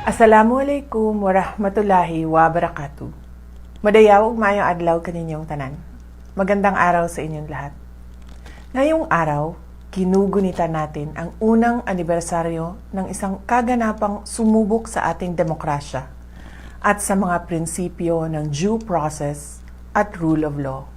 Assalamualaikum warahmatullahi wabarakatuh. Madayawag mayong adlaw kaninyong tanan. Magandang araw sa inyong lahat. Ngayong araw, kinugunitan natin ang unang anibersaryo ng isang kaganapang sumubok sa ating demokrasya at sa mga prinsipyo ng due process at rule of law.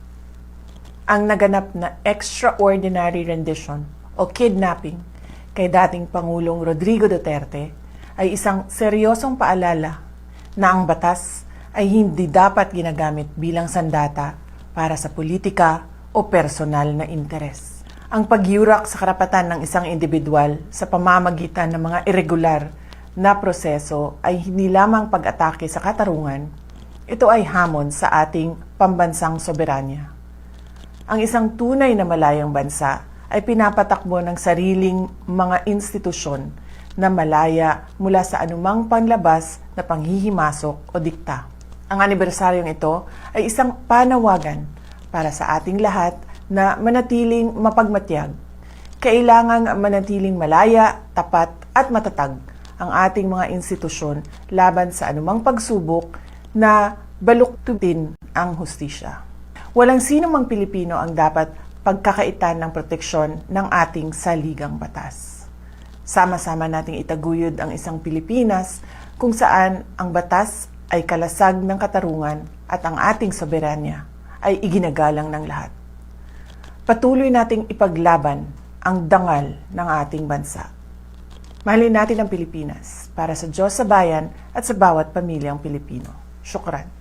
Ang naganap na extraordinary rendition o kidnapping kay dating Pangulong Rodrigo Duterte ay isang seryosong paalala na ang batas ay hindi dapat ginagamit bilang sandata para sa politika o personal na interes. Ang pagyurak sa karapatan ng isang individual sa pamamagitan ng mga irregular na proseso ay hindi lamang pag-atake sa katarungan, ito ay hamon sa ating pambansang soberanya. Ang isang tunay na malayang bansa ay pinapatakbo ng sariling mga institusyon na malaya mula sa anumang panlabas na panghihimasok o dikta. Ang anibersaryong ito ay isang panawagan para sa ating lahat na manatiling mapagmatyag. Kailangang manatiling malaya, tapat at matatag ang ating mga institusyon laban sa anumang pagsubok na baluktutin ang hustisya. Walang sino mang Pilipino ang dapat pagkakaitan ng proteksyon ng ating saligang batas. Sama-sama nating itaguyod ang isang Pilipinas kung saan ang batas ay kalasag ng katarungan at ang ating soberanya ay iginagalang ng lahat. Patuloy nating ipaglaban ang dangal ng ating bansa. Mahalin natin ang Pilipinas para sa Diyos sa bayan at sa bawat pamilyang Pilipino. Syukran.